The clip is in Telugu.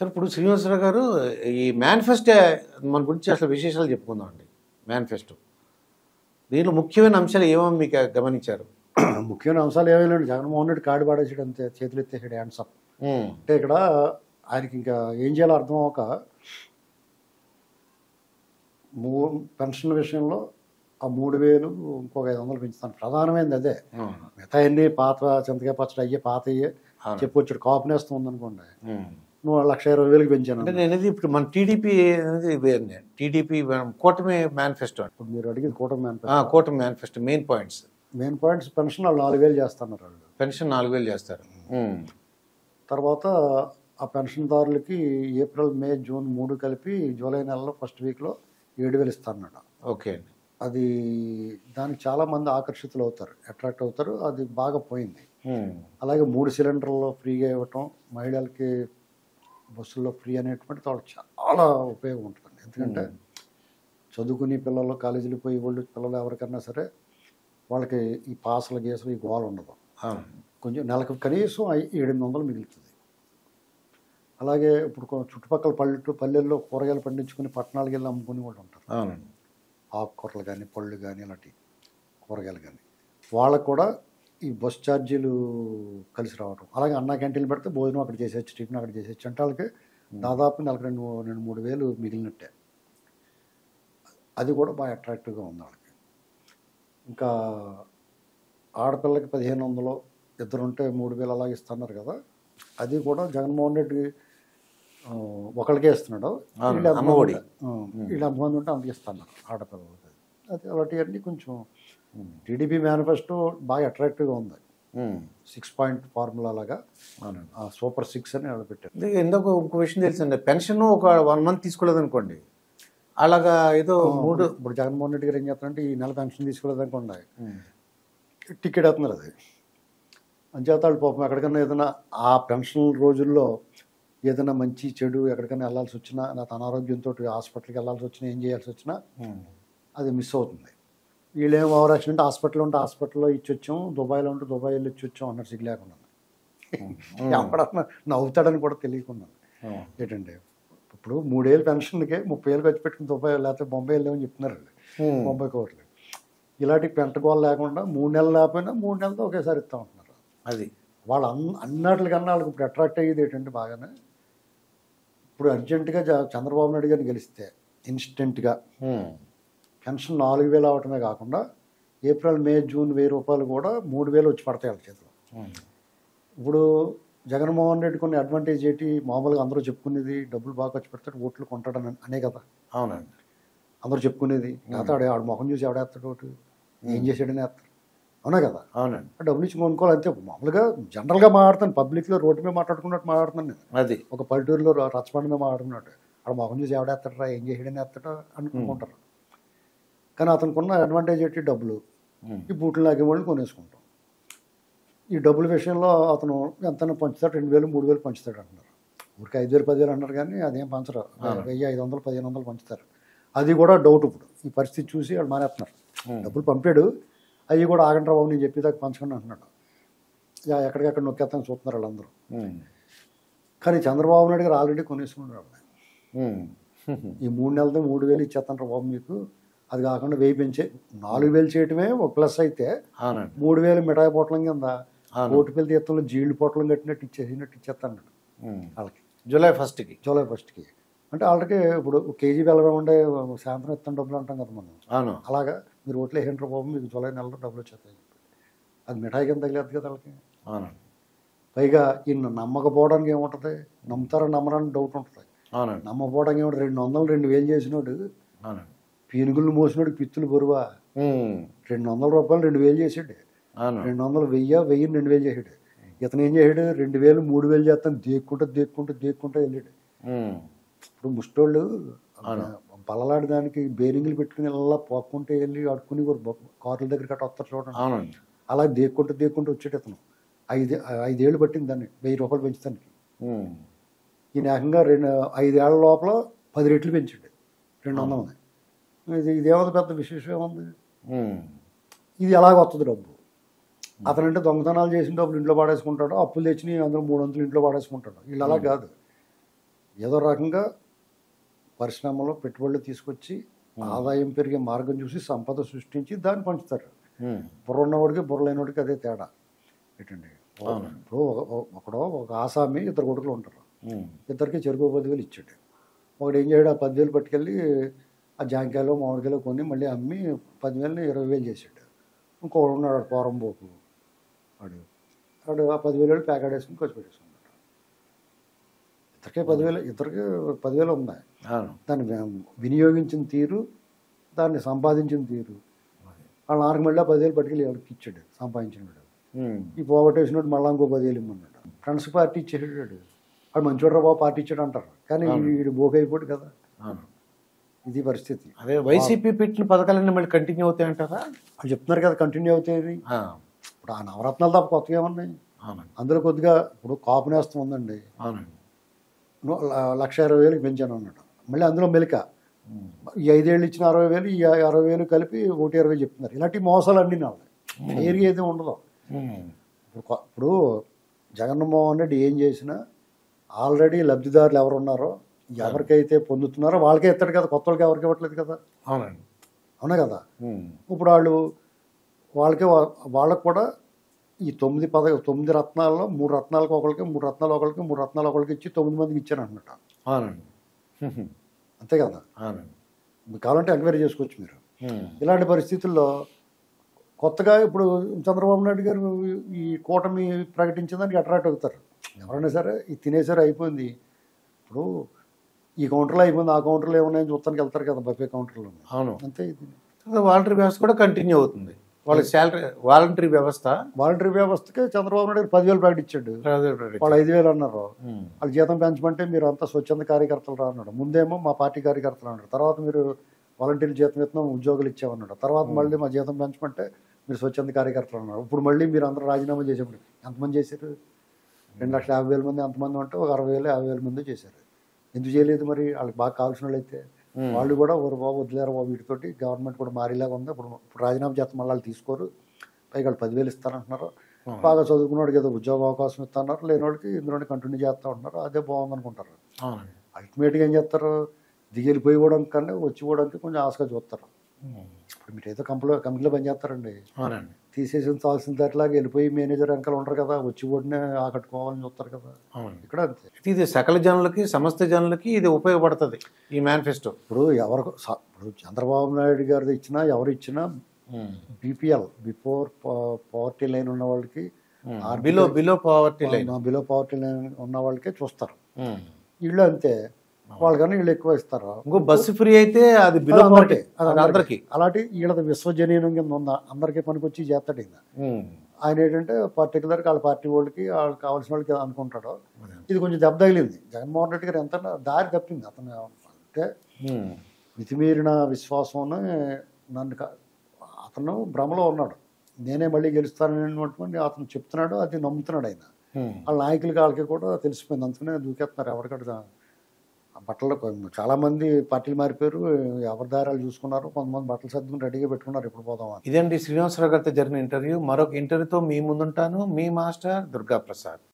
సార్ ఇప్పుడు శ్రీనివాసరావు గారు ఈ మేనిఫెస్టో మన గురించి అసలు విశేషాలు చెప్పుకుందాం అండి. మేనిఫెస్టో దీనిలో ముఖ్యమైన అంశాలు ఏమో మీకు గమనించారు? ముఖ్యమైన అంశాలు ఏమైనా జగన్మోహన్ రెడ్డి కాడి పాడేసాడు అంతే, చేతులు ఎత్తేసాడు హ్యాండ్స్ అప్. అంటే ఇక్కడ ఆయనకి ఇంకా ఏం చేయాలో అర్థం అవక పెన్షన్ విషయంలో ఆ 3,000 ఇంకొక 500 పెంచుతాను. ప్రధానమైనది అదే. మిగతా అన్ని పాత చింతకాయ పచ్చడి అయ్యే పాత అయ్యే చెప్పొచ్చాడు. కాపు నేస్తం ఉందనుకోండి, నువ్వు 1,20,000 పెంచాను. అంటే నేను ఇప్పుడు మన టీడీపీ అనేది టీడీపీ కూటమి మేనిఫెస్టో. ఇప్పుడు మీరు అడిగింది కూటమి మేనిఫెస్టో మెయిన్ పాయింట్స్ పెన్షన్ వాళ్ళు 4,000 చేస్తున్నారు. వాళ్ళు పెన్షన్ 4,000 చేస్తారు. తర్వాత ఆ పెన్షన్దారులకి ఏప్రిల్, మే, జూన్ 3 కలిపి జూలై నెలలో ఫస్ట్ వీక్లో 7,000 ఇస్తారన్నమాట. ఓకే. అది దానికి చాలామంది ఆకర్షితులు అవుతారు, అట్రాక్ట్ అవుతారు. అది బాగా పోయింది. అలాగే 3 సిలిండర్లు ఫ్రీగా ఇవ్వటం, మహిళలకి బస్సుల్లో ఫ్రీ అనేటువంటి వాళ్ళకి చాలా ఉపయోగం ఉంటుందండి. ఎందుకంటే చదువుకునే పిల్లలు, కాలేజీలు పోయి వాళ్ళు పిల్లలు ఎవరికన్నా సరే వాళ్ళకి ఈ పాసల గేసులు ఈ గోల ఉండదు. కొంచెం నెలకు కనీసం 700 మిగులుతుంది. అలాగే ఇప్పుడు చుట్టుపక్కల పల్లెల్లో కూరగాయలు పండించుకుని పట్టణాలకు వెళ్ళి అమ్ముకుని వాళ్ళు ఉంటారు. ఆకుకూరలు కానీ, పళ్ళు కానీ, ఇలాంటి కూరగాయలు కానీ వాళ్ళకు కూడా ఈ బస్ ఛార్జీలు కలిసి రావడం. అలాగే అన్నా క్యాంటీన్లు పెడితే భోజనం అక్కడ చేసేచ్చు, టిఫిన్ అక్కడ చేసేచ్చు. అంటే వాళ్ళకి దాదాపు నెలకు 2-3 వేలు మిగిలినట్టే. అది కూడా బాగా అట్రాక్టివ్గా ఉంది వాళ్ళకి. ఇంకా ఆడపిల్లకి 1,500, ఇద్దరుంటే 3,000 అలాగే ఇస్తున్నారు కదా. అది కూడా జగన్మోహన్ రెడ్డి ఒకరికే ఇస్తున్నాడు. వీళ్ళు ఎంతమంది ఉంటే అంతకి ఇస్తున్నారు ఆడపిల్లలకి. అది అలాంటివన్నీ కొంచెం టీడీపీ మేనిఫెస్టో బాగా అట్రాక్టివ్గా ఉంది. 6 పాయింట్ ఫార్ములా లాగా సూపర్ 6 అని వాళ్ళు పెట్టారు. ఎందుకు ఇంకో విషయం తెలుసండి, పెన్షన్ ఒక 1 మంత్ తీసుకోలేదు అనుకోండి, అలాగా ఏదో ఇప్పుడు జగన్మోహన్ రెడ్డి గారు ఏం చేస్తారంటే ఈ నెల పెన్షన్ తీసుకోలేదు అనుకోండి, టికెట్ వేస్తున్నారు. అది అంచేత వాళ్ళు పాపం ఎక్కడికన్నా ఏదైనా ఆ పెన్షన్ రోజుల్లో ఏదైనా మంచి చెడు ఎక్కడికైనా వెళ్ళాల్సి వచ్చినా, లేకపోతే అనారోగ్యంతో హాస్పిటల్కి వెళ్ళాల్సి వచ్చినా, ఏం చేయాల్సి వచ్చినా అది మిస్ అవుతుంది. వీళ్ళేం ఓవరాక్షన్ అంటే హాస్పిటల్లో ఉంటే హాస్పిటల్లో ఇచ్చొచ్చాం, దుబాయ్లో ఉంటే దుబాయ్ వెళ్ళి ఇచ్చొచ్చాం అన్నట్టు సిగ్గు లేకుండా ఎప్పుడన్నా నవ్వుతాడని కూడా తెలియకుండా. ఏంటంటే ఇప్పుడు 3 ఏళ్ళ పెన్షన్కి 30,000 ఖర్చు పెట్టుకుని దుబాయ్ లేకపోతే బొంబాయి వెళ్ళామని చెప్తున్నారు. 30 కోట్లు ఇలాంటి పెంటగోలు లేకుండా 3 నెలలు లేకపోయినా 3 నెలలతో ఒకేసారి ఇస్తూ ఉంటున్నారు. అది వాళ్ళు అన్నట్లుకన్నా వాళ్ళకి ఇప్పుడు అట్రాక్ట్ అయ్యేది ఏంటంటే బాగానే ఇప్పుడు అర్జెంటుగా చంద్రబాబు నాయుడు గారిని గెలిస్తే ఇన్స్టెంట్గా పెన్షన్ 4,000 అవటమే కాకుండా ఏప్రిల్, మే, జూన్ 1,000 రూపాయలు కూడా 3,000 వచ్చి పడతాయి వాళ్ళ చేతిలో. ఇప్పుడు జగన్మోహన్ రెడ్డి కొన్ని అడ్వాంటేజ్ ఏంటి, మామూలుగా అందరూ చెప్పుకునేది డబ్బులు బాగా ఖర్చు పెడతాడు, ఓట్లు కొంటాడని అనే కదా. అవునండి, అందరూ చెప్పుకునేది. లేకపోతే ఆడు మొహం చూసి ఎవడేస్తాడు, ఓటు ఏం చేసాడని వేస్తాడు, అవునా కదా. అవునండి, డబ్బులు ఇచ్చి కొనుక్కోవాలి అంతే. మామూలుగా జనరల్గా మాట్లాడుతాను, పబ్లిక్లో రోడ్డు మీద మాట్లాడుకున్నట్టు మాట్లాడుతున్నాను నేను. అది ఒక పల్లెటూరులో రచ్చబండి మీద మాట్లాడుకున్నట్టు ఆడు మొహం చూసి ఎవడేస్తాడరా, ఏం చేసాడని వేస్తాడో అనుకుంటారు. కానీ అతనుకున్న అడ్వాంటేజ్ ఏంటి, డబ్బులు. ఈ బూట్లు లాగే వాళ్ళు కొనేసుకుంటాం. ఈ డబ్బుల విషయంలో అతను ఎంత పంచుతాడు, 2,000, 3,000 పంచుతాడు అంటున్నారు. ఊరికి 5,000, 10,000 అంటారు కానీ అదేం పంచరు. 1,500, 1,500 పంచుతారు. అది కూడా డౌట్. ఇప్పుడు ఈ పరిస్థితి చూసి వాళ్ళు మానేస్తున్నారు. డబ్బులు పంపాడు, అవి కూడా ఆగంటారా బాబు నేను చెప్పేదాకా పంచకుండా అంటున్నాడు. ఎక్కడికెక్కడ నొక్కేస్తాను చూస్తున్నారు వాళ్ళందరూ. కానీ చంద్రబాబు నాయుడు గారు ఆల్రెడీ కొనేసుకున్నారు. ఈ 3 నెలలతో 3,000 ఇచ్చేస్తాను బాబు మీకు, అది కాకుండా 1,000 పెంచే 4,000 చేయటమే ఒక ప్లస్ అయితే 3,000 మిఠాయి పొట్లం కింద ఓటుపల్లి తీర్థంలో జీళ్ళు పొట్లం కట్టినట్టు ఇచ్చేస్తాను వాళ్ళకి జూలై 1కి. అంటే వాళ్ళకి ఇప్పుడు కేజీ బెల్లం ఉండే సాయంత్రం ఇస్తాను డబ్బులు అంటాం కదా మనం. అవును, అలాగా మీరు ఓట్లు వేసేంటారు బాబు మీకు జూలై నెలలో డబ్బులు వచ్చేస్తాయి. అది మిఠాయి కింద తగిలేదు కదా వాళ్ళకి. అవునండి, పైగా ఈ నమ్మకపోవడానికి ఏముంటుంది, నమ్ముతారా నమ్మరని డౌట్ ఉంటుంది. అవునండి, నమ్మకపోవడానికి ఏమిటి, 200, 2,000 చేసినోడు, అవునండి, పీనుగులు మోసినోడికి పిత్తులు బరువా. 200 రూపాయలు 2,000 చేసాడు. 200, 1,000, 2,000 చేసాడు. ఇతను ఏం చేసాడు, 2,000, 3,000 చేస్తాను దేక్కుంటూ వెళ్ళాడు. ఇప్పుడు ముష్టోళ్ళు బలలాడి దానికి బేరింగ్లు పెట్టుకుని ఇలా పోక్కుంటే వెళ్ళి అడుక్కుని కార్ల దగ్గర కట్ట వస్తారు చూడండి. అలా దేక్కుంటూ వచ్చాడు ఇతను. 5 ఏళ్ళు పట్టింది దాన్ని 1,000 రూపాయలు పెంచడానికి. ఈయన ఏకంగా 5 ఏళ్ల లోపల 10 రెట్లు పెంచాడు 200. ఇదేమన్నా పెద్ద విశేషం ఏముంది. ఇది ఎలాగ వస్తుంది డబ్బు. అతనంటే దొంగతనాలు చేసిన డబ్బులు ఇంట్లో పాడేసుకుంటాడు, అప్పులు తెచ్చి అందులో 300 ఇంట్లో పాడేసుకుంటాడు. వీళ్ళు అలా కాదు. ఏదో రకంగా పరిశ్రమలో పెట్టుబడులు తీసుకొచ్చి ఆదాయం పెరిగే మార్గం చూసి సంపద సృష్టించి దాన్ని పంచుతారు. బుర్ర ఉన్నవాడికి బుర్ర లేనివాడికి అదే తేడా ఏంటండి. ఇప్పుడు ఒక ఆసామి ఇద్దరు కొడుకులు ఉంటారు, ఇద్దరికి చెరుకు 10,000 ఇచ్చాడు. ఒకడు ఏం చేయడు, ఆ 10,000 పట్టుకెళ్ళి ఆ జాంకాయలు మామిడికాయలు కొని మళ్ళీ అమ్మి 10,000ని 20,000 చేసాడు. ఇంకొకడు ఉన్నాడు పోరంబోకు, వాడు ఆ 10,000 ప్యాకెట్ వేసుకుని ఖర్చు పెట్టేసుకున్నాడు. ఇద్దరికి 10,000 ఉన్నాయి. దాన్ని వినియోగించిన తీరు, దాన్ని సంపాదించిన తీరు, వాళ్ళ నాన్నకి మళ్ళీ 10,000 పట్టుకెళ్ళి ఎవరికి ఇచ్చాడు సంపాదించినాడు. ఈ పోగొట్టేసినట్టు మళ్ళీ ఇంకో 10,000 ఇమ్మన్నాడు. ఫ్రెండ్స్ పార్టీ ఇచ్చేసాడు. వాడు మంచోడ్రా బాబు పార్టీ ఇచ్చాడు అంటారు, కానీ వీడు బోకైపోయాడు కదా. ఇది పరిస్థితి. అదే వైసీపీ పెట్టిన పథకాలన్నీ మళ్ళీ కంటిన్యూ అవుతాయి అంటారా? వాళ్ళు చెప్తున్నారు కదా కంటిన్యూ అవుతాయి. ఇప్పుడు ఆ నవరత్నాలు తప్ప కొత్తగా ఏమన్నాయి అందులో? కొద్దిగా ఇప్పుడు కాపు నేస్తం ఉందండి, 1,20,000 పెంచాను అన్నాడు. మళ్ళీ అందులో మెలిక ఈ 5 ఏళ్ళు ఇచ్చిన 60,000, ఈ 60,000 కలిపి 1,20,000 చెప్తున్నారు. ఇలాంటి మోసాలు అన్నీ నాలుగు ఏరియా అయితే ఉండదు. ఇప్పుడు జగన్మోహన్ రెడ్డి ఏం చేసినా ఆల్రెడీ లబ్ధిదారులు ఎవరు ఉన్నారో, ఎవరికైతే పొందుతున్నారో వాళ్ళకే ఇస్తాడు కదా, కొత్త వాళ్ళకి ఎవరికి ఇవ్వట్లేదు కదా. అవునా కదా. ఇప్పుడు వాళ్ళకు కూడా ఈ 9 రత్నాల్లో 3 రత్నాలకు ఒకరికి, 3 రత్నాలు ఒకరికి, 3 రత్నాలు ఒకరికి ఇచ్చి 9 మందికి ఇచ్చాను అంటున్నట్టు. అంతే కదా. మీకు కావాలంటే ఎంక్వైరీ చేసుకోవచ్చు మీరు. ఇలాంటి పరిస్థితుల్లో కొత్తగా ఇప్పుడు చంద్రబాబు నాయుడు గారు ఈ కూటమి ప్రకటించిన దానికి అట్రాక్ట్ అవుతారు ఎవరైనా సరే. ఇది తినేసరి అయిపోయింది, ఇప్పుడు ఈ కౌంటర్లో అయిపోయింది, ఆ కౌంటర్లో ఏమున్నాయని చూస్తానికి వెళ్తారు కదా బఫే కౌంటర్లో. అవును, అంతే. ఇది వాలంటరీ వ్యవస్థ కూడా కంటిన్యూ అవుతుంది. వాళ్ళ శాలరీ వాలంటరీ వ్యవస్థకి చంద్రబాబు నాయుడు 10,000 ప్రకటించాడు, వాళ్ళు 5,000 అన్నారు. వాళ్ళ జీతం పెంచమంటే మీరు అంతా స్వచ్ఛంద కార్యకర్తలు రా అన్నాడు. ముందేమో మా పార్టీ కార్యకర్తలు అన్నాడు, తర్వాత మీరు వాలంటీర్ జీతం ఇస్తున్నాం ఉద్యోగులు ఇచ్చామన్నాడు, తర్వాత మళ్ళీ మా జీతం పెంచమంటే మీరు స్వచ్ఛంద కార్యకర్తలు అన్నారు. ఇప్పుడు మళ్ళీ మీరు అందరూ రాజీనామా చేసేప్పుడు ఎంతమంది చేశారు? 2,50,000 మంది ఎంతమంది అంటే ఒక 60,000, 50,000 మంది చేశారు. ఎందుకు చేయలేదు మరి? వాళ్ళకి బాగా కావాల్సిన వాళ్ళు అయితే వాళ్ళు కూడా ఒక బాబు వదిలేరు బాబు, వీటితోటి గవర్నమెంట్ కూడా మారేలాగా ఉంది, ఇప్పుడు రాజీనామా చేస్తాం మళ్ళీ వాళ్ళు తీసుకోరు, పైగా వాళ్ళు 10,000 ఇస్తానంటున్నారు. బాగా చదువుకున్నవాడికి ఏదో ఉద్యోగ అవకాశం ఇస్తున్నారు, లేనివాడికి ఇందులోనే కంటిన్యూ చేస్తూ ఉంటున్నారు. అదే బాగుంది అనుకుంటారు. అల్టిమేట్గా ఏం చేస్తారు, దిగిపోయిపోవడం కన్నా వచ్చిపోవడానికి కొంచెం ఆశగా చూస్తారు. ఇప్పుడు మీరు ఏదో కంపెనీలో పనిచేస్తారండి, తీసేసిన చాల్సిన దాటిలాగా వెళ్ళిపోయి మేనేజర్ వెనకాల ఉంటారు కదా, వచ్చి ఓడినే ఆకట్టుకోవాలని చూస్తారు కదా. ఇక్కడ అంతే. ఇది సకల జనులకి, సమస్త జనులకి ఇది ఉపయోగపడుతుంది ఈ మేనిఫెస్టో. ఇప్పుడు ఇప్పుడు చంద్రబాబు నాయుడు గారిది ఇచ్చినా ఎవరు ఇచ్చినా BPL బిఫోర్ పవర్టీ లైన్ ఉన్న వాళ్ళకి, బిలో పవర్టీ లైన్ ఉన్న వాళ్ళకే చూస్తారు. వీళ్ళు అంతే, వాళ్ళకన్నా వీళ్ళు ఎక్కువ ఇస్తారు. ఇంకో బస్సు ఫ్రీ అయితే అది బిలో పవర్టీ అందరికి. అలాంటి వీళ్ళది విశ్వజనీయం కింద ఉందా, అందరికీ పనికొచ్చి చేస్తాడు. ఆయన ఏంటంటే పర్టికులర్గా వాళ్ళ పార్టీ వాళ్ళకి వాళ్ళకి కావాల్సిన వాళ్ళకి అనుకుంటాడు. ఇది కొంచెం దెబ్బ తగిలింది జగన్మోహన్ రెడ్డి గారు, ఎంత దారి తప్పింది అతను. అంటే మితిమీరిన విశ్వాసం అతను భ్రమలో ఉన్నాడు. నేనే మళ్ళీ గెలుస్తానని అతను చెప్తున్నాడు, అది నమ్ముతున్నాడు ఆయన. వాళ్ళ నాయకులకి వాళ్ళకి కూడా తెలిసిపోయింది, అందుకనే దూకేస్తున్నారు ఎవరికక్కడ. బట్టలు చాలామంది పార్టీలు మారిపోయారు, ఎవరి దారాలు చూసుకున్నారు, కొంతమంది బట్టలు సర్దుకుని రెడీగా పెట్టుకున్నారు ఎప్పుడు పోదామని. ఇదండి శ్రీనివాసరావు గారితో జరిగిన ఇంటర్వ్యూ. మరొక ఇంటర్వ్యూతో మీ ముందుంటాను, మీ మాస్టర్ దుర్గా ప్రసాద్.